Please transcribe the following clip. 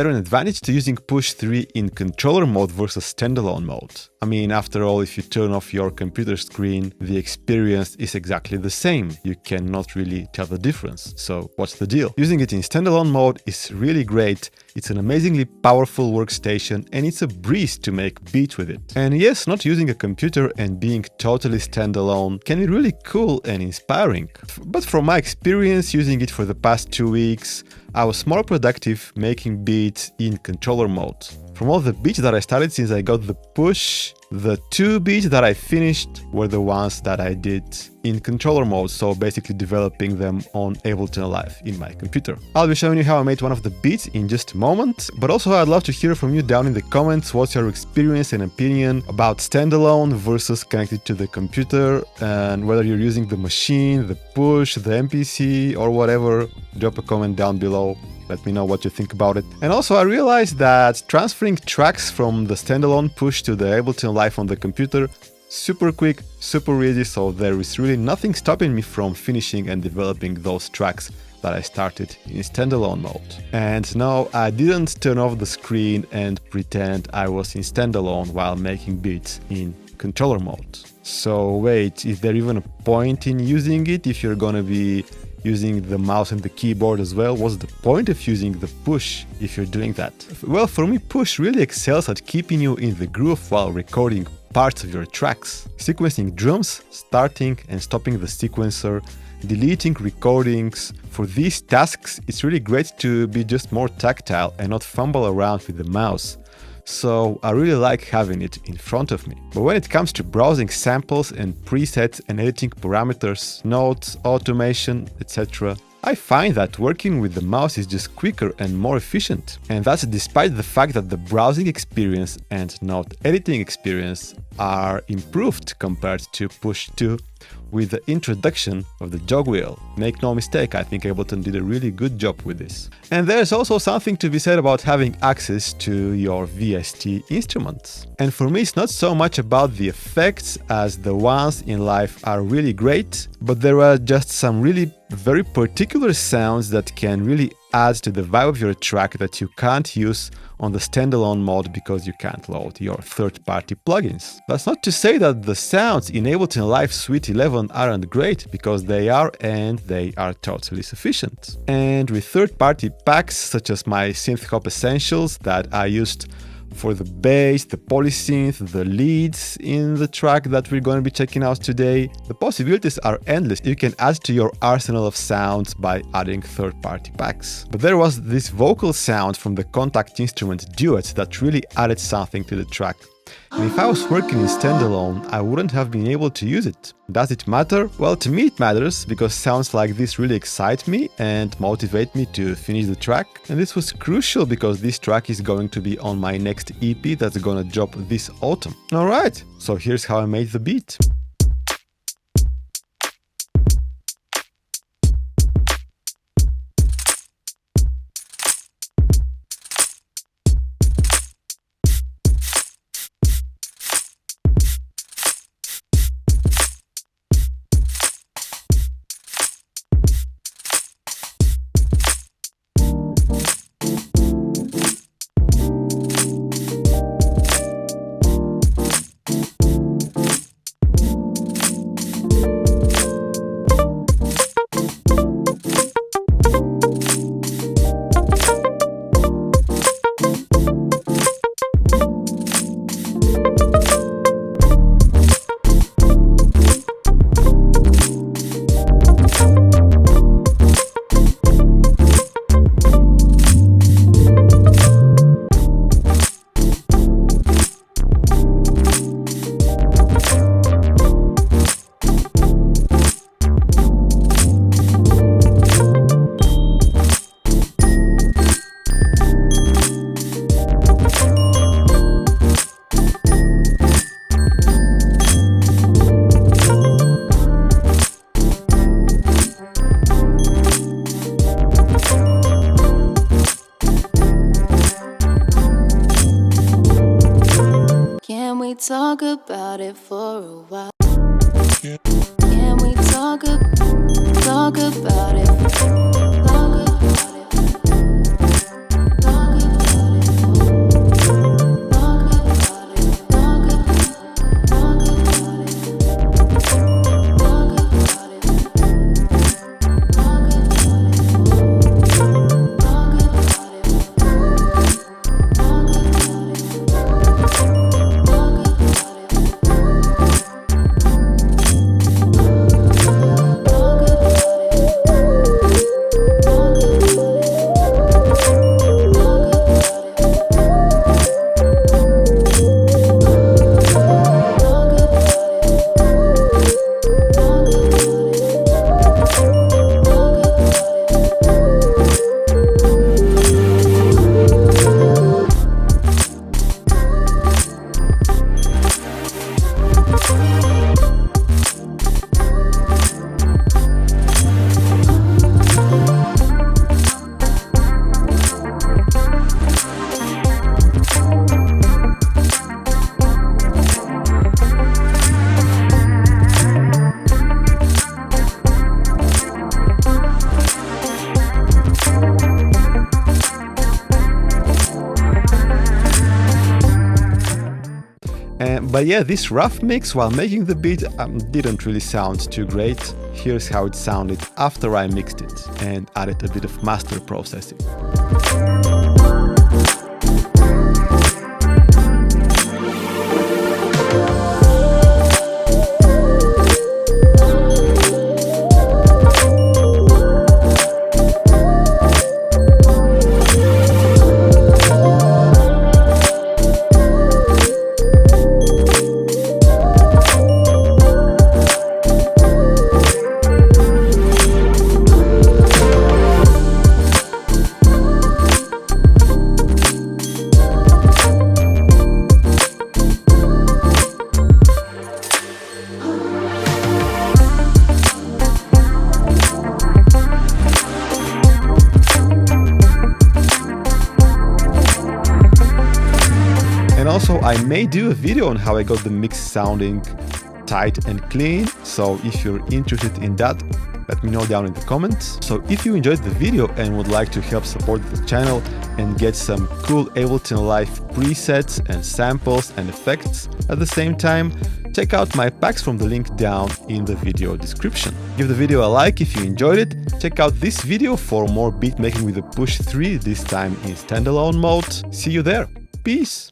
there an advantage to using push 3 in controller mode versus standalone mode? I mean, after all, if you turn off your computer screen, the experience is exactly the same. You cannot really tell the difference. So what's the deal? Using it in standalone mode is really great. It's an amazingly powerful workstation and it's a breeze to make beats with it. And yes, not using a computer and being totally standalone can be really cool and inspiring. But from my experience using it for the past 2 weeks, I was more productive making beats in controller mode. From all the beats that I started since I got the push, the 2 beats that I finished were the ones that I did in controller mode, so basically developing them on Ableton Live in my computer. I'll be showing you how I made one of the beats in just a moment, but also I'd love to hear from you down in the comments what's your experience and opinion about standalone versus connected to the computer, and whether you're using the machine, the push, the MPC or whatever. Drop a comment down below. Let me know what you think about it. And also I realized that transferring tracks from the standalone push to the Ableton Live on the computer, super quick, super easy, so there is really nothing stopping me from finishing and developing those tracks that I started in standalone mode. And no, I didn't turn off the screen and pretend I was in standalone while making beats in controller mode. So wait, is there even a point in using it if you're gonna be using the mouse and the keyboard as well? What's the point of using the push if you're doing that? Well, for me, push really excels at keeping you in the groove while recording parts of your tracks. Sequencing drums, starting and stopping the sequencer, deleting recordings. For these tasks, it's really great to be just more tactile and not fumble around with the mouse. So I really like having it in front of me. But when it comes to browsing samples and presets and editing parameters, notes, automation, etc., I find that working with the mouse is just quicker and more efficient. And that's despite the fact that the browsing experience and note editing experience are improved compared to push 2 with the introduction of the jog wheel. Make no mistake, I think Ableton did a really good job with this. And there's also something to be said about having access to your VST instruments. And for me, it's not so much about the effects, as the ones in live are really great, but there are just some really very particular sounds that can really add to the vibe of your track that you can't use on the standalone mode because you can't load your third-party plugins. That's not to say that the sounds in Ableton Live Suite 11 aren't great, because they are, and they are totally sufficient. And with third-party packs such as my Synth Hop Essentials that I used for the bass, the polysynth, the leads in the track that we're going to be checking out today, the possibilities are endless. You can add to your arsenal of sounds by adding third-party packs. But there was this vocal sound from the Contact Instrument duet that really added something to the track. And if I was working in standalone, I wouldn't have been able to use it. Does it matter? Well, to me it matters, because sounds like this really excite me and motivate me to finish the track. And this was crucial because this track is going to be on my next EP that's gonna drop this autumn. Alright, so here's how I made the beat. Talk about it for a while. Can we talk about it? Talk about it. Talk about it. But yeah, this rough mix while making the beat didn't really sound too great. Here's how it sounded after I mixed it and added a bit of master processing. And also, I may do a video on how I got the mix sounding tight and clean, so if you're interested in that, let me know down in the comments. So if you enjoyed the video and would like to help support the channel and get some cool Ableton Live presets and samples and effects at the same time, check out my packs from the link down in the video description. Give the video a like if you enjoyed it. Check out this video for more beat making with the Push 3, this time in standalone mode. See you there. Peace!